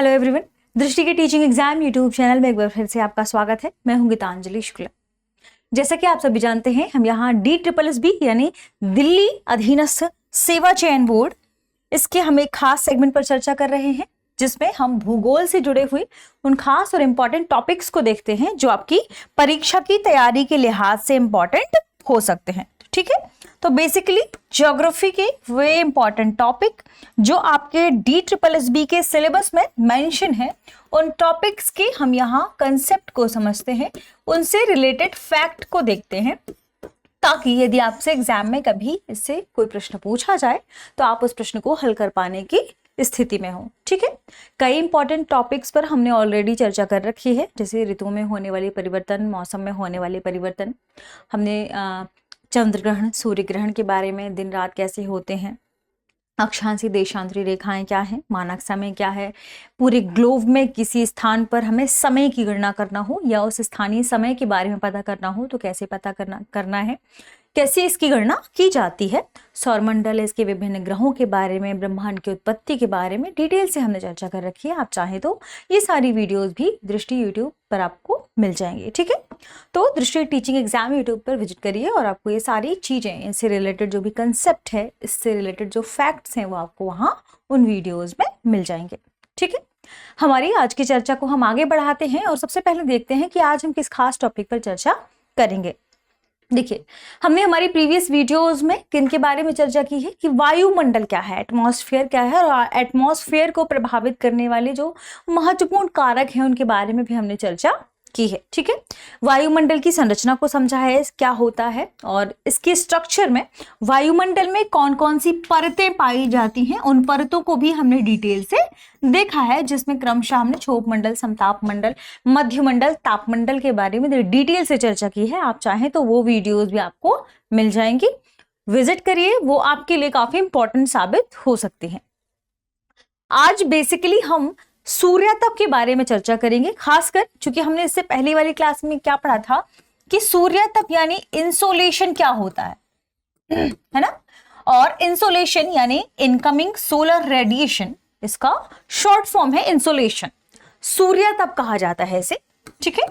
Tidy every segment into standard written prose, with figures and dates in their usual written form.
Hello everyone, दृष्टि के teaching exam YouTube channel में एक बार फिर से आपका स्वागत है। मैं हूं गीतांजलि शुक्ला। जैसा कि आप सभी जानते हैं, हम यहाँ DSSB यानी दिल्ली अधीनस्थ सेवा चयन बोर्ड, इसके हम एक खास सेगमेंट पर चर्चा कर रहे हैं, जिसमें हम भूगोल से जुड़े हुए उन खास और इम्पोर्टेंट टॉपिक्स को देखते हैं जो आपकी परीक्षा की तैयारी के लिहाज से इम्पोर्टेंट हो सकते हैं। ठीक है, तो बेसिकली ज्योग्राफी के वे इंपॉर्टेंट टॉपिक जो आपके DSSB के सिलेबस में मेंशन है, उन टॉपिक्स के हम यहाँ कंसेप्ट को समझते हैं, उनसे रिलेटेड फैक्ट को देखते हैं, ताकि यदि आपसे एग्जाम में कभी इससे कोई प्रश्न पूछा जाए तो आप उस प्रश्न को हल कर पाने की स्थिति में हो। ठीक है, कई इंपॉर्टेंट टॉपिक्स पर हमने ऑलरेडी चर्चा कर रखी है, जैसे ऋतुओं में होने वाले परिवर्तन, मौसम में होने वाले परिवर्तन, हमने चंद्र ग्रहण, सूर्य ग्रहण के बारे में, दिन रात कैसे होते हैं, अक्षांशी देशांतरी रेखाएं क्या है, मानक समय क्या है, पूरे ग्लोब में किसी स्थान पर हमें समय की गणना करना हो या उस स्थानीय समय के बारे में पता करना हो तो कैसे पता करना है, कैसे इसकी गणना की जाती है, सौरमंडल, इसके विभिन्न ग्रहों के बारे में, ब्रह्मांड की उत्पत्ति के बारे में डिटेल से हमने चर्चा कर रखी है। आप चाहें तो ये सारी वीडियोस भी दृष्टि यूट्यूब पर आपको मिल जाएंगे। ठीक है, तो दृष्टि टीचिंग एग्जाम यूट्यूब पर विजिट करिए और आपको ये सारी चीजें, इससे रिलेटेड जो भी कंसेप्ट है, इससे रिलेटेड जो फैक्ट्स हैं, वो आपको वहाँ उन वीडियोज में मिल जाएंगे। ठीक है, हमारी आज की चर्चा को हम आगे बढ़ाते हैं और सबसे पहले देखते हैं कि आज हम किस खास टॉपिक पर चर्चा करेंगे। देखिए, हमने हमारी प्रीवियस वीडियोस में किन के बारे में चर्चा की है कि वायुमंडल क्या है, एटमॉस्फेयर क्या है, और एटमॉस्फेयर को प्रभावित करने वाले जो महत्वपूर्ण कारक हैं उनके बारे में भी हमने चर्चा की है। ठीक है, वायुमंडल की संरचना को समझा है, क्या होता है, और इसके स्ट्रक्चर में वायुमंडल में कौन कौन सी परतें पाई जाती हैं, उन परतों को भी हमने डिटेल से देखा है, जिसमें क्रमशः हमने क्षोभ मंडल, समताप मंडल, मध्यमंडल, तापमंडल के बारे में डिटेल से चर्चा की है। आप चाहें तो वो वीडियोस भी आपको मिल जाएंगी, विजिट करिए, वो आपके लिए काफी इंपॉर्टेंट साबित हो सकती है। आज बेसिकली हम सूर्यातप के बारे में चर्चा करेंगे, खासकर चूंकि हमने इससे पहली वाली क्लास में क्या पढ़ा था कि सूर्यातप यानी इंसोलेशन क्या होता है ना, और इंसोलेशन यानी इनकमिंग सोलर रेडिएशन, इसका शॉर्ट फॉर्म है इंसोलेशन, सूर्यातप कहा जाता है इसे। ठीक है,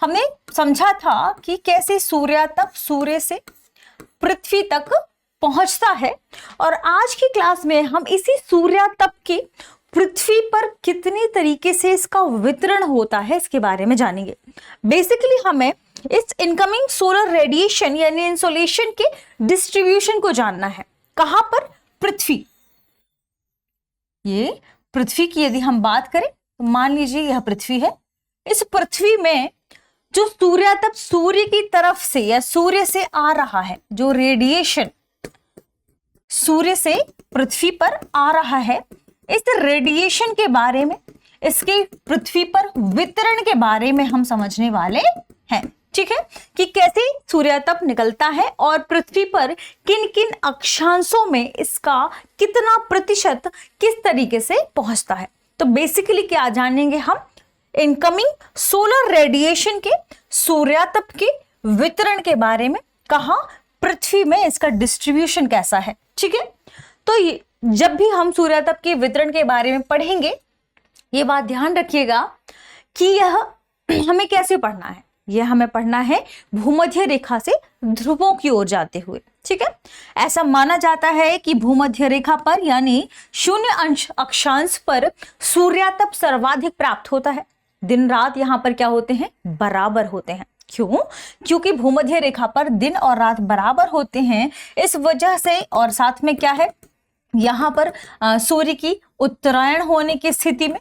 हमने समझा था कि कैसे सूर्यातप सूर्य से पृथ्वी तक पहुंचता है, और आज की क्लास में हम इसी सूर्यातप की पृथ्वी पर कितने तरीके से इसका वितरण होता है इसके बारे में जानेंगे। बेसिकली हमें इस इनकमिंग सोलर रेडिएशन यानी इंसोलेशन के डिस्ट्रीब्यूशन को जानना है। कहां पर? पृथ्वी। ये पृथ्वी की यदि हम बात करें तो मान लीजिए यह पृथ्वी है। इस पृथ्वी में जो सूर्यातप सूर्य की तरफ से या सूर्य से आ रहा है, जो रेडिएशन सूर्य से पृथ्वी पर आ रहा है, इस रेडिएशन के बारे में, इसके पृथ्वी पर वितरण के बारे में हम समझने वाले हैं। ठीक है, कि कैसे सूर्यातप निकलता है और पृथ्वी पर किन किन अक्षांशों में इसका कितना प्रतिशत किस तरीके से पहुंचता है। तो बेसिकली क्या जानेंगे हम? इनकमिंग सोलर रेडिएशन के सूर्यातप के वितरण के बारे में, कहां? पृथ्वी में इसका डिस्ट्रीब्यूशन कैसा है। ठीक है, तो जब भी हम सूर्यातप के वितरण के बारे में पढ़ेंगे, ये बात ध्यान रखिएगा कि यह हमें कैसे पढ़ना है। यह हमें पढ़ना है भूमध्य रेखा से ध्रुवों की ओर जाते हुए। ठीक है, ऐसा माना जाता है कि भूमध्य रेखा पर यानी 0 अक्षांश पर सूर्यातप सर्वाधिक प्राप्त होता है। दिन रात यहाँ पर क्या होते हैं? बराबर होते हैं। क्यों? क्योंकि भूमध्य रेखा पर दिन और रात बराबर होते हैं, इस वजह से, और साथ में क्या है, यहां पर सूर्य की उत्तरायण होने की स्थिति में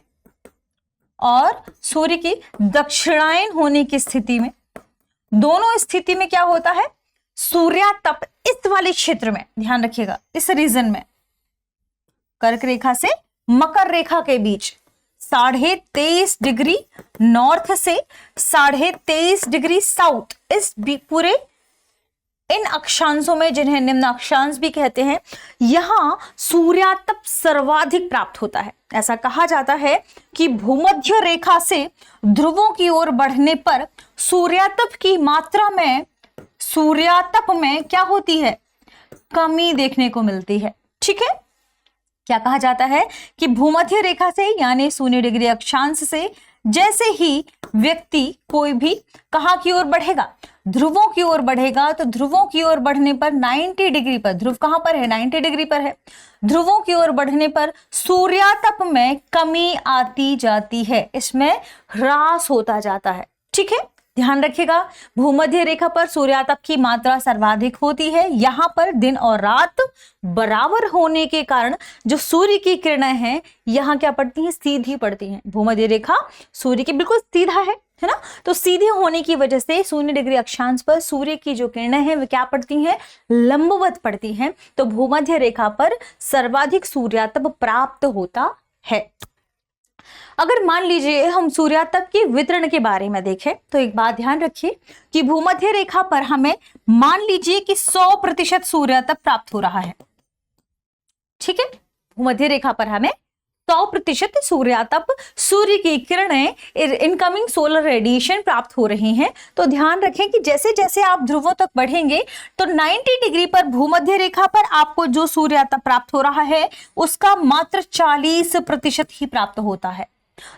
और सूर्य की दक्षिणायन होने की स्थिति में, दोनों स्थिति में क्या होता है? सूर्यातप इस वाले क्षेत्र में, ध्यान रखिएगा, इस रीजन में, कर्क रेखा से मकर रेखा के बीच 23.5 डिग्री नॉर्थ से 23.5 डिग्री साउथ, इस पूरे इन अक्षांशों में, जिन्हें निम्न अक्षांश भी कहते हैं, यहां सूर्यातप सर्वाधिक प्राप्त होता है। ऐसा कहा जाता है कि भूमध्य रेखा से ध्रुवों की ओर बढ़ने पर सूर्यातप की मात्रा में, सूर्यातप में क्या होती है? कमी देखने को मिलती है। ठीक है, क्या कहा जाता है कि भूमध्य रेखा से यानी 0 डिग्री अक्षांश से जैसे ही व्यक्ति कोई भी कहाँ की ओर बढ़ेगा, ध्रुवों की ओर बढ़ेगा, तो ध्रुवों की ओर बढ़ने पर 90 डिग्री पर, ध्रुव कहां पर है, 90 डिग्री पर है, ध्रुवों की ओर बढ़ने पर सूर्यातप में कमी आती जाती है, इसमें ह्रास होता जाता है। ठीक है, ध्यान रखिएगा, भूमध्य रेखा पर सूर्यातप की मात्रा सर्वाधिक होती है। यहां पर दिन और रात बराबर होने के कारण जो सूर्य की किरणें हैं यहां क्या पड़ती हैं, सीधी पड़ती हैं। भूमध्य रेखा सूर्य के बिल्कुल सीधा है ना, तो सीधे होने की वजह से 0 डिग्री अक्षांश पर सूर्य की जो किरणें हैं वे क्या पड़ती हैं, लंबवत पड़ती हैं। तो भूमध्य रेखा पर सर्वाधिक सूर्यातप प्राप्त होता है। अगर मान लीजिए हम सूर्यातप के वितरण के बारे में देखें तो एक बात ध्यान रखिए कि भूमध्य रेखा पर हमें मान लीजिए कि 100% सूर्यातप प्राप्त हो रहा है। ठीक है, भूमध्य रेखा पर हमें 100% सूर्यातप, सूर्य की किरणें, इनकमिंग सोलर रेडिएशन प्राप्त हो रही हैं। तो ध्यान रखें कि जैसे जैसे आप ध्रुवों तक बढ़ेंगे तो 90 डिग्री पर भूमध्य रेखा पर आपको जो सूर्यातप प्राप्त हो रहा है उसका मात्र 40% ही प्राप्त होता है।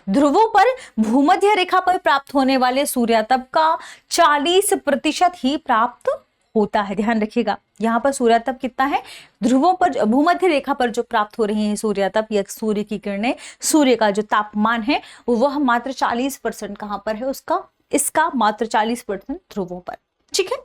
ध्रुवों पर भूमध्य रेखा पर प्राप्त होने वाले सूर्यातप का 40% ही प्राप्त होता है। ध्यान रखिएगा, यहाँ पर सूर्यातप कितना है, ध्रुवों पर, भूमध्य रेखा पर जो प्राप्त हो रही है सूर्यातप या सूर्य की किरणें, सूर्य का जो तापमान है वह मात्र 40% कहां पर है उसका, इसका मात्र 40% ध्रुवों पर। ठीक है,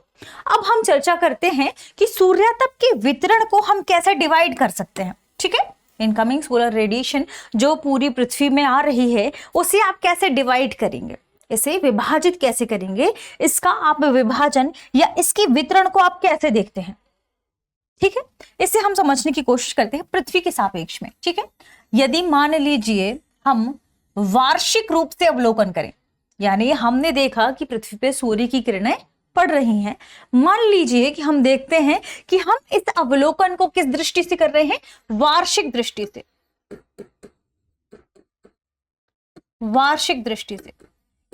अब हम चर्चा करते हैं कि सूर्यातप के वितरण को हम कैसे डिवाइड कर सकते हैं। ठीक है, इनकमिंग सोलर रेडिएशन जो पूरी पृथ्वी में आ रही है उसे आप कैसे डिवाइड करेंगे, इसे विभाजित कैसे करेंगे, इसका आप विभाजन या इसके वितरण को आप कैसे देखते हैं। ठीक है, इसे हम समझने की कोशिश करते हैं पृथ्वी के सापेक्ष में। ठीक है, यदि मान लीजिए हम वार्षिक रूप से अवलोकन करें, यानी हमने देखा कि पृथ्वी पे सूर्य की किरणें पड़ रही हैं, मान लीजिए कि हम देखते हैं कि हम इस अवलोकन को किस दृष्टि से कर रहे हैं, वार्षिक दृष्टि से, वार्षिक दृष्टि से।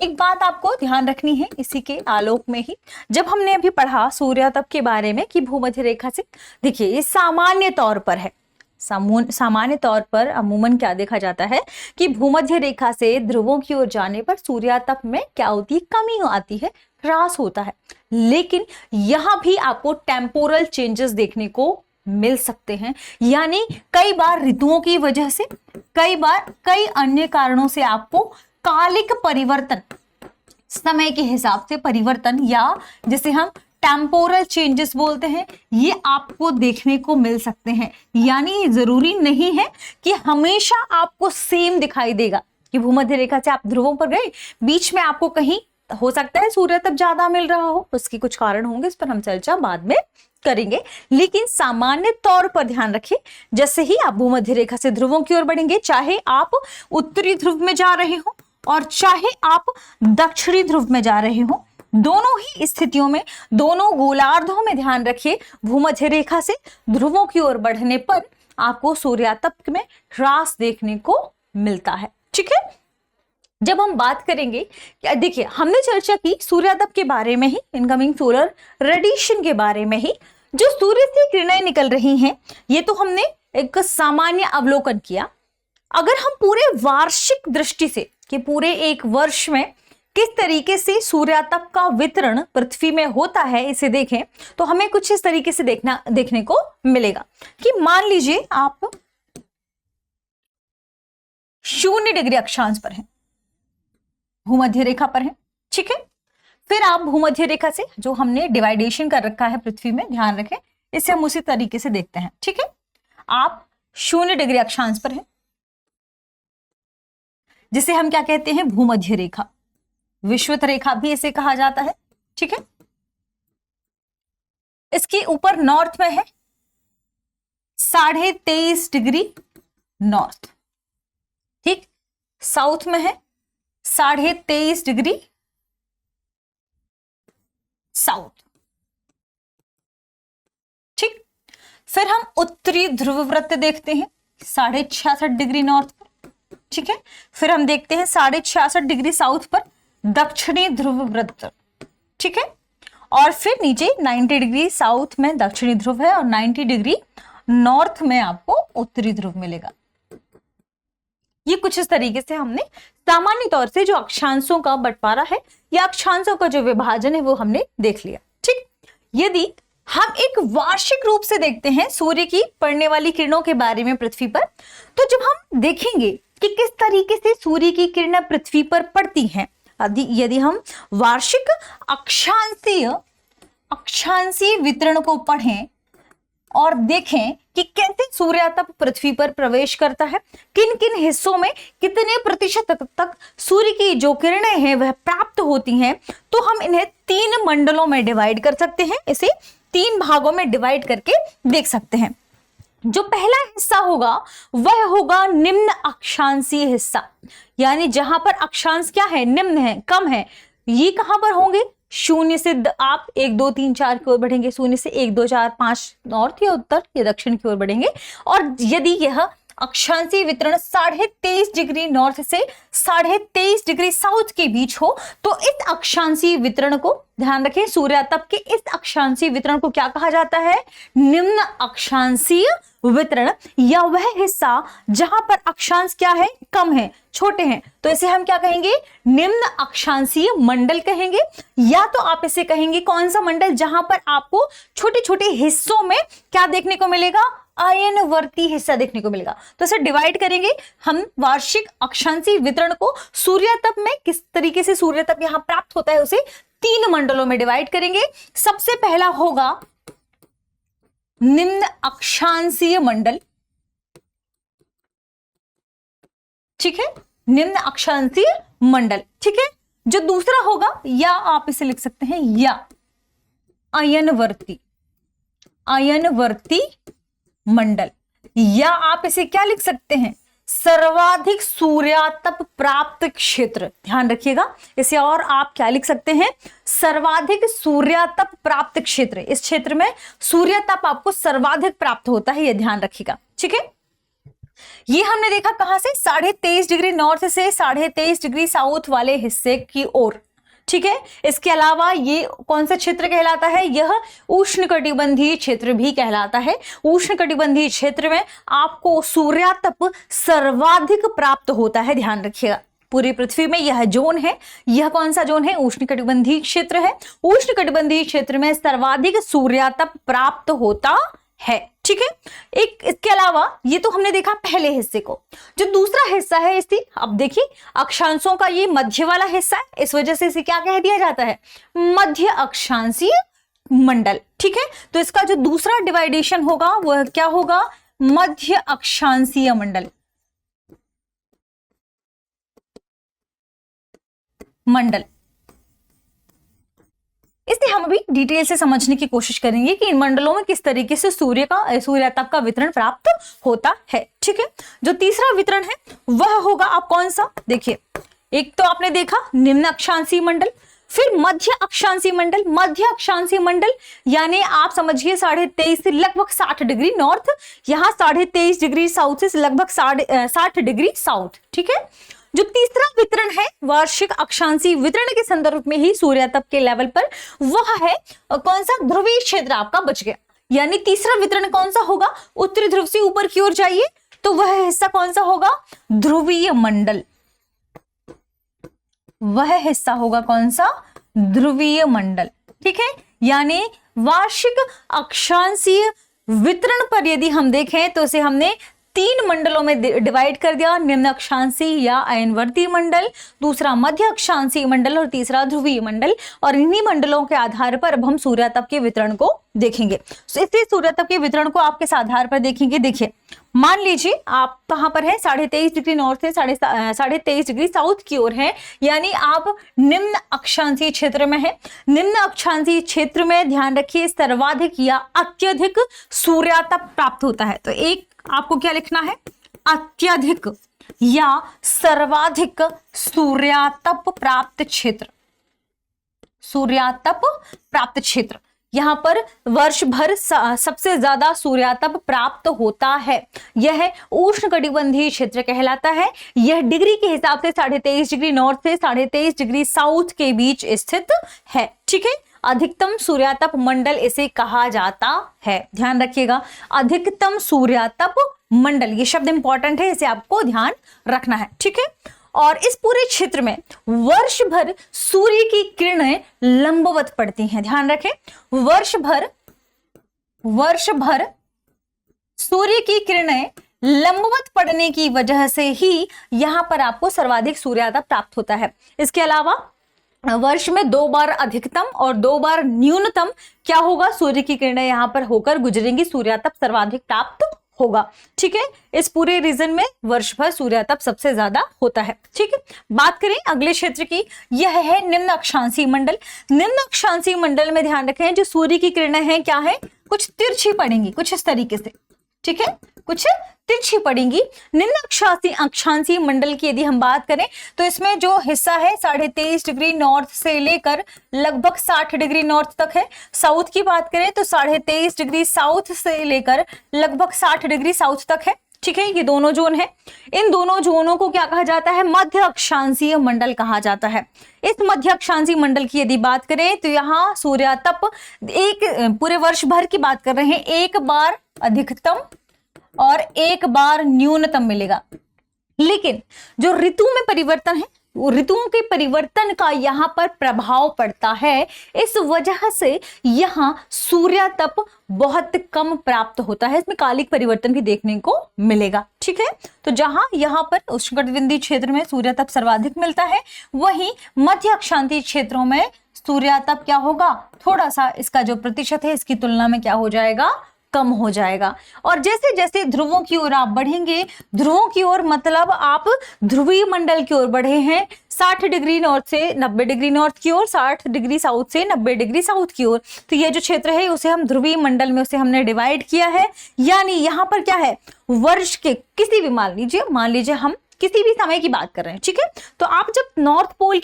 एक बात आपको ध्यान रखनी है इसी के आलोक में ही, जब हमने अभी पढ़ा सूर्यातप के बारे में कि भूमध्य रेखा से, देखिए ये सामान्य तौर पर है, सामान्य तौर पर अमूमन क्या देखा जाता है कि भूमध्य रेखा से ध्रुवों की ओर जाने पर सूर्यातप में क्या होती है, कमी आती है, ह्रास होता है। लेकिन यहां भी आपको टेम्पोरल चेंजेस देखने को मिल सकते हैं, यानी कई बार ऋतुओं की वजह से, कई बार कई अन्य कारणों से आपको कालिक परिवर्तन, समय के हिसाब से परिवर्तन, या जिसे हम टेम्पोरल चेंजेस बोलते हैं, ये आपको देखने को मिल सकते हैं। यानी जरूरी नहीं है कि हमेशा आपको सेम दिखाई देगा कि भूमध्य रेखा से आप ध्रुवों पर गए, बीच में आपको कहीं हो सकता है सूर्यातप ज्यादा मिल रहा हो, उसके कुछ कारण होंगे, इस पर हम चर्चा बाद में करेंगे। लेकिन सामान्य तौर पर ध्यान रखिए, जैसे ही आप भूमध्य रेखा से ध्रुवों की ओर बढ़ेंगे, चाहे आप उत्तरी ध्रुव में जा रहे हो और चाहे आप दक्षिणी ध्रुव में जा रहे हो, दोनों ही स्थितियों में, दोनों गोलार्धों में ध्यान रखिए, भूमध्य रेखा से ध्रुवों की ओर बढ़ने पर आपको सूर्यातप में ह्रास देखने को मिलता है। ठीक है, जब हम बात करेंगे, देखिए हमने चर्चा की सूर्यातप के बारे में ही, इनकमिंग सोलर रेडिएशन के बारे में ही, जो सूर्य से किरणें निकल रही हैं, ये तो हमने एक सामान्य अवलोकन किया। अगर हम पूरे वार्षिक दृष्टि से कि पूरे एक वर्ष में किस तरीके से सूर्यातप का वितरण पृथ्वी में होता है इसे देखें, तो हमें कुछ इस तरीके से देखने को मिलेगा कि मान लीजिए आप 0 डिग्री अक्षांश पर हैं, भूमध्य रेखा पर है। ठीक है, फिर आप भूमध्य रेखा से जो हमने डिवाइडेशन कर रखा है पृथ्वी में, ध्यान रखें, इसे हम उसी तरीके से देखते हैं। ठीक है, आप 0 डिग्री अक्षांश पर हैं, जिसे हम क्या कहते हैं, भूमध्य रेखा, विषुवत रेखा भी इसे कहा जाता है। ठीक है, इसके ऊपर नॉर्थ में है 23.5 डिग्री नॉर्थ, ठीक, साउथ में है 23.5 डिग्री साउथ। ठीक, फिर हम उत्तरी ध्रुव वृत्त देखते हैं 66.5 डिग्री नॉर्थ पर। ठीक है, फिर हम देखते हैं 66.5 डिग्री साउथ पर दक्षिणी ध्रुव वृत्त। ठीक है, और फिर नीचे 90 डिग्री साउथ में दक्षिणी ध्रुव है और 90 डिग्री नॉर्थ में आपको उत्तरी ध्रुव मिलेगा। ये कुछ इस तरीके से हमने सामान्य तौर से जो अक्षांशों का बंटवारा है या अक्षांशों का जो विभाजन है वो हमने देख लिया। ठीक, यदि हम एक वार्षिक रूप से देखते हैं सूर्य की पड़ने वाली किरणों के बारे में पृथ्वी पर, तो जब हम देखेंगे कि किस तरीके से सूर्य की किरणें पृथ्वी पर पड़ती हैं, यदि हम वार्षिक अक्षांशीय वितरण को पढ़ें और देखें कि कैसे सूर्यातप पृथ्वी पर प्रवेश करता है, किन किन हिस्सों में कितने प्रतिशत तक सूर्य की जो किरणें हैं वह प्राप्त होती हैं, तो हम इन्हें 3 मंडलों में डिवाइड कर सकते हैं। इसे 3 भागों में डिवाइड करके देख सकते हैं। जो पहला हिस्सा होगा वह होगा निम्न अक्षांशीय हिस्सा, यानी जहां पर अक्षांश क्या है, निम्न है, कम है। ये कहां पर होंगे, 0 से आप 1 2 3 4 की ओर बढ़ेंगे, 0 से 1 2 4 5 नॉर्थ या उत्तर या दक्षिण की ओर बढ़ेंगे। और यदि यह अक्षांशीय वितरण 23.5 डिग्री नॉर्थ से 23.5 डिग्री साउथ के बीच हो, तो इस अक्षांशीय वितरण को ध्यान रखें, सूर्यातप के इस अक्षांशीय वितरण को क्या कहा जाता है, निम्न अक्षांशीय वितरण, या वह हिस्सा जहां पर अक्षांश क्या है, कम है, छोटे हैं, तो इसे हम क्या कहेंगे, निम्न अक्षांशीय मंडल कहेंगे। या तो आप इसे कहेंगे कौन सा मंडल, जहां पर आपको छोटे छोटे हिस्सों में क्या देखने को मिलेगा, आयनवर्ती हिस्सा देखने को मिलेगा। तो इसे डिवाइड करेंगे हम वार्षिक अक्षांशीय वितरण को, सूर्यातप में किस तरीके से सूर्यातप यहां प्राप्त होता है उसे 3 मंडलों में डिवाइड करेंगे। सबसे पहला होगा निम्न अक्षांशीय मंडल, ठीक है, निम्न अक्षांशीय मंडल, ठीक है। जो दूसरा होगा, या आप इसे लिख सकते हैं या आयनवर्ती मंडल, या आप इसे क्या लिख सकते हैं, सर्वाधिक सूर्यातप प्राप्त क्षेत्र। ध्यान रखिएगा, इसे और आप क्या लिख सकते हैं, सर्वाधिक सूर्यातप प्राप्त क्षेत्र। इस क्षेत्र में सूर्यातप आपको सर्वाधिक प्राप्त होता है, यह ध्यान रखिएगा, ठीक है। ये हमने देखा कहां से, 23.5 डिग्री नॉर्थ से 23.5 डिग्री साउथ वाले हिस्से की ओर, ठीक है। इसके अलावा ये कौन सा क्षेत्र कहलाता है, यह उष्णकटिबंधीय क्षेत्र भी कहलाता है। उष्णकटिबंधीय क्षेत्र में आपको सूर्यातप सर्वाधिक प्राप्त होता है, ध्यान रखिएगा। पूरी पृथ्वी में यह जोन है, यह कौन सा जोन है, उष्णकटिबंधीय क्षेत्र है। उष्णकटिबंधीय क्षेत्र में सर्वाधिक सूर्यातप प्राप्त होता है, ठीक है। एक इसके अलावा ये तो हमने देखा पहले हिस्से को। जो दूसरा हिस्सा है इसी, अब देखिए अक्षांशों का ये मध्य वाला हिस्सा है, इस वजह से इसे क्या कह दिया जाता है, मध्य अक्षांशीय मंडल, ठीक है। तो इसका जो दूसरा डिवाइडेशन होगा वह क्या होगा, मध्य अक्षांशीय मंडल, इसे हम अभी डिटेल से समझने की कोशिश करेंगे कि इन मंडलों में किस तरीके से सूर्यातप का वितरण प्राप्त होता है, ठीक है। जो तीसरा वितरण है वह होगा आप कौन सा, देखिए एक तो आपने देखा निम्न अक्षांशीय मंडल, फिर मध्य अक्षांशीय मंडल। मध्य अक्षांशीय मंडल यानी आप समझिए 23.5 से लगभग 60 डिग्री नॉर्थ, यहाँ 23.5 डिग्री साउथ से लगभग 60 डिग्री साउथ, ठीक है। जो तीसरा वितरण है वार्षिक अक्षांशीय वितरण के संदर्भ में ही सूर्यातप के लेवल पर, वह है कौन सा, ध्रुवीय क्षेत्र आपका बच गया। यानी तीसरा वितरण कौन सा होगा, उत्तरी ध्रुव से ऊपर की ओर जाइए तो वह हिस्सा कौन सा होगा, ध्रुवीय मंडल, वह हिस्सा होगा कौन सा, ध्रुवीय मंडल, ठीक है। यानी वार्षिक अक्षांशीय वितरण पर यदि हम देखें तो इसे हमने 3 मंडलों में डिवाइड कर दिया, निम्न अक्षांशीय या अयनवर्ती मंडल, दूसरा मध्य अक्षांशीय मंडल और तीसरा ध्रुवीय मंडल। और इन्हीं मंडलों के आधार पर अब हम सूर्यातप के वितरण को देखेंगे। तो इसलिए सूर्यातप के वितरण को आप किस आधार पर देखेंगे, देखिए मान लीजिए आप कहां पर है, 23.5 डिग्री नॉर्थ से 23.5 डिग्री साउथ की ओर है, यानी आप निम्न अक्षांशीय क्षेत्र में है। निम्न अक्षांशीय क्षेत्र में ध्यान रखिए सर्वाधिक या अत्यधिक सूर्यातप प्राप्त होता है। तो एक आपको क्या लिखना है, अत्यधिक या सर्वाधिक सूर्यातप प्राप्त क्षेत्र, सूर्यातप प्राप्त क्षेत्र। यहां पर वर्ष भर सबसे ज्यादा सूर्यातप प्राप्त होता है, यह उष्णकटिबंधीय क्षेत्र कहलाता है। यह डिग्री के हिसाब से 23.5 डिग्री नॉर्थ से 23.5 डिग्री साउथ के बीच स्थित है, ठीक है। अधिकतम सूर्यातप मंडल इसे कहा जाता है। ध्यान रखिएगा, अधिकतम सूर्यातप मंडल, ये शब्द इंपॉर्टेंट है, इसे आपको ध्यान रखना है, ठीक है। और इस पूरे क्षेत्र में वर्ष भर सूर्य की किरणें लंबवत पड़ती हैं। ध्यान रखें, वर्ष भर सूर्य की किरणें लंबवत पड़ने की वजह से ही यहां पर आपको सर्वाधिक सूर्यातप प्राप्त होता है। इसके अलावा वर्ष में 2 बार अधिकतम और 2 बार न्यूनतम क्या होगा, सूर्य की किरणें यहां पर होकर गुजरेंगी, सूर्यातप सर्वाधिक प्राप्त होगा, ठीक है। इस पूरे रीजन में वर्ष भर सूर्यातप सबसे ज्यादा होता है, ठीक है। बात करें अगले क्षेत्र की, यह है निम्न अक्षांशीय मंडल। निम्न अक्षांशीय मंडल में ध्यान रखें, जो सूर्य की किरणें हैं क्या है, कुछ तिरछी पड़ेंगी, कुछ इस तरीके से, ठीक है, कुछ तिरछी पड़ेंगी। निम्न अक्षांशीय मंडल की यदि हम बात करें तो इसमें जो हिस्सा है 23.5 डिग्री नॉर्थ से लेकर लगभग 60 डिग्री नॉर्थ तक है। साउथ की बात करें तो 23.5 डिग्री साउथ से लेकर लगभग 60 डिग्री साउथ तक है, ठीक है। ये दोनों जोन है, इन दोनों जोनों को क्या कहा जाता है, मध्य अक्षांशीय मंडल कहा जाता है। इस मध्य अक्षांशीय मंडल की यदि बात करें तो यहाँ सूर्यातप एक पूरे वर्ष भर की बात कर रहे हैं, 1 बार अधिकतम और 1 बार न्यूनतम मिलेगा। लेकिन जो ऋतु में परिवर्तन है, वो ऋतुओं के परिवर्तन का यहाँ पर प्रभाव पड़ता है, इस वजह से यहाँ सूर्यातप बहुत कम प्राप्त होता है। इसमें कालिक परिवर्तन भी देखने को मिलेगा, ठीक है। तो जहां यहाँ पर उष्णकटिबंधीय क्षेत्र में सूर्यातप सर्वाधिक मिलता है, वहीं मध्य अक्षांशीय क्षेत्रों में सूर्यातप क्या होगा, थोड़ा सा इसका जो प्रतिशत है इसकी तुलना में क्या हो जाएगा, कम हो जाएगा। और जैसे जैसे ध्रुवों की ओर आप बढ़ेंगे, ध्रुवों की ओर मतलब आप ध्रुवीय मंडल की ओर बढ़े हैं, 60 डिग्री नॉर्थ से 90 डिग्री नॉर्थ की ओर, 60 डिग्री साउथ से 90 डिग्री साउथ की ओर, तो ये जो क्षेत्र है उसे हम ध्रुवीय मंडल में उसे हमने डिवाइड किया है। यानी यहाँ पर क्या है, वर्ष के किसी भी मान लीजिए हम किसी भी समय की बात कर रहे हैं, ठीक है। तो आप जब नॉर्थ पोल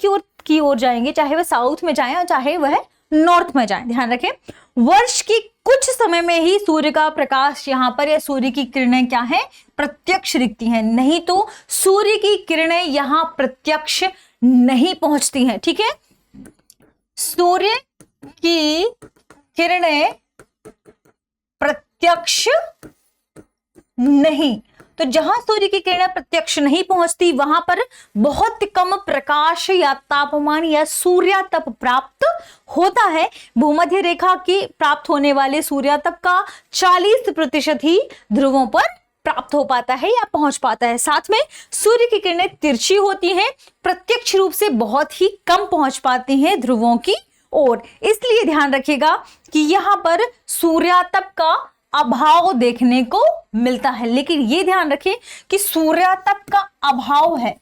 की ओर जाएंगे, चाहे वह साउथ में जाए और चाहे वह नॉर्थ में जाए, ध्यान रखें, वर्ष की कुछ समय में ही सूर्य का प्रकाश यहाँ पर या सूर्य की किरणें क्या है, प्रत्यक्ष दिखती हैं, नहीं तो सूर्य की किरणें यहाँ प्रत्यक्ष नहीं पहुंचती हैं, ठीक है। सूर्य की किरणें प्रत्यक्ष नहीं, तो जहां सूर्य की किरणें प्रत्यक्ष नहीं पहुंचती वहां पर बहुत कम प्रकाश या तापमान या सूर्यातप प्राप्त होता है। भूमध्य रेखा की प्राप्त होने वाले सूर्यातप का 40% ही ध्रुवों पर प्राप्त हो पाता है या पहुंच पाता है। साथ में सूर्य की किरणें तिरछी होती हैं, प्रत्यक्ष रूप से बहुत ही कम पहुंच पाती हैं ध्रुवों की ओर। इसलिए ध्यान रखिएगा कि यहाँ पर सूर्यातप का अभाव देखने को मिलता है। लेकिन ये ध्यान रखें कि सूर्यातप का अभाव है,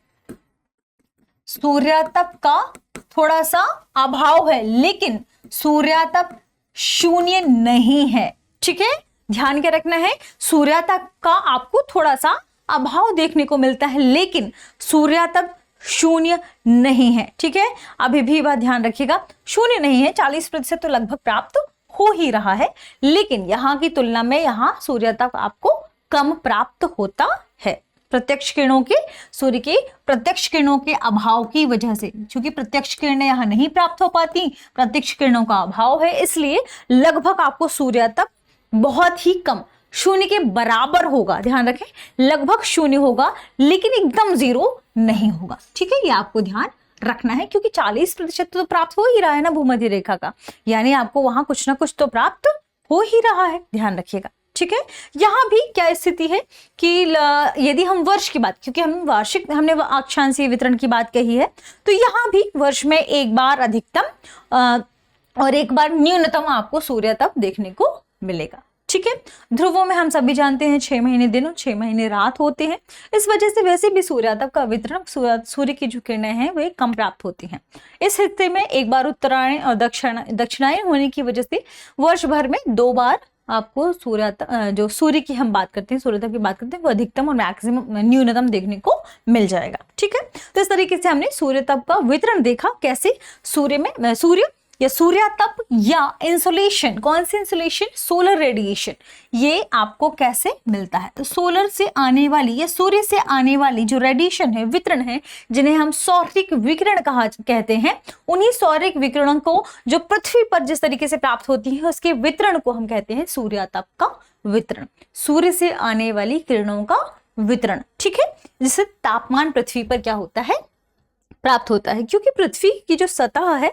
सूर्यातप का थोड़ा सा अभाव है, लेकिन सूर्यातप शून्य नहीं है, ठीक है। ध्यान क्या रखना है, सूर्यातप का आपको थोड़ा सा अभाव देखने को मिलता है, लेकिन सूर्यातप शून्य नहीं है, ठीक है। अभी भी बात ध्यान रखिएगा, शून्य नहीं है, 40% तो लगभग प्राप्त हो ही रहा है, लेकिन यहाँ की तुलना में यहाँ सूर्यातप आपको कम प्राप्त होता है प्रत्यक्ष किरणों के, सूर्य की प्रत्यक्ष किरणों के अभाव की वजह से। क्योंकि प्रत्यक्ष किरणें यहाँ नहीं प्राप्त हो पाती, प्रत्यक्ष किरणों का अभाव है, इसलिए लगभग आपको सूर्यातप बहुत ही कम, शून्य के बराबर होगा। ध्यान रखें, लगभग शून्य होगा, लेकिन एकदम 0 नहीं होगा, ठीक है। ये आपको ध्यान रखना है, क्योंकि 40% तो प्राप्त हो ही रहा है ना भूमध्य रेखा का, यानी आपको वहां कुछ ना कुछ तो प्राप्त हो ही रहा है, ध्यान रखिएगा, ठीक है। यहाँ भी क्या स्थिति है कि यदि हम वर्ष की बात, क्योंकि हमने अक्षांशीय वितरण की बात कही है, तो यहाँ भी वर्ष में 1 बार अधिकतम और 1 बार न्यूनतम आपको सूर्यातप देखने को मिलेगा, ठीक है। ध्रुवों में हम सभी जानते हैं 6 महीने दिन और 6 महीने रात होते हैं, इस वजह से वैसे भी सूर्यातप का वितरण, सूर्य की जो किरणें हैं वे कम प्राप्त होती हैं। इस हिस्से में 1 बार उत्तरायण और दक्षिणायन होने की वजह से वर्ष भर में 2 बार आपको जो सूर्य की हम बात करते हैं, सूर्यातप की बात करते हैं, वो अधिकतम और मैक्सिमम न्यूनतम देखने को मिल जाएगा, ठीक है। तो इस तरीके से हमने सूर्यातप का वितरण देखा, कैसे सूर्य या सूर्यातप या इंसोलेशन, कौन सी इंसोलेशन, सोलर रेडिएशन, ये आपको कैसे मिलता है? तो सोलर से आने वाली या सूर्य से आने वाली जो रेडिएशन है, विकिरण है, जिन्हें हम सौरिक विकिरण कहते हैं, उन्हीं सौरिक विकिरणों को जो पृथ्वी पर जिस तरीके से प्राप्त होती है उसके वितरण को हम कहते हैं सूर्यातप का वितरण, सूर्य से आने वाली किरणों का वितरण, ठीक है, जिससे तापमान पृथ्वी पर क्या होता है, प्राप्त होता है। क्योंकि पृथ्वी की जो सतह है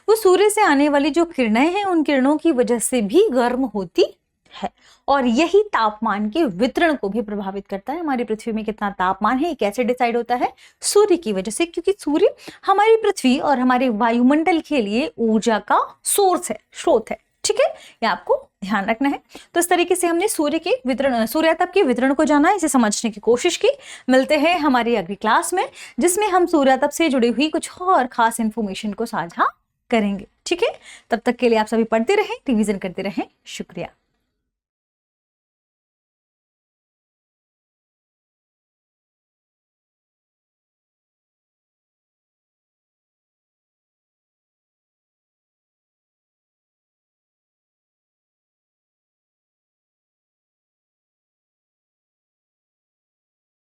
वो सूर्य से आने वाली जो किरणें हैं उन किरणों की वजह से भी गर्म होती है और यही तापमान के वितरण को भी प्रभावित करता है। हमारी पृथ्वी में कितना तापमान है ये कैसे डिसाइड होता है? सूर्य की वजह से, क्योंकि सूर्य हमारी पृथ्वी और हमारे वायुमंडल के लिए ऊर्जा का सोर्स है, स्रोत है, ठीक है, ये आपको ध्यान रखना है। तो इस तरीके से हमने सूर्य के वितरण, सूर्यातप के वितरण को जाना, इसे समझने की कोशिश की। मिलते हैं हमारी अगली क्लास में जिसमें हम सूर्यातप से जुड़ी हुई कुछ और खास इंफॉर्मेशन को साझा करेंगे, ठीक है। तब तक के लिए आप सभी पढ़ते रहें, रिवीजन करते रहें। शुक्रिया।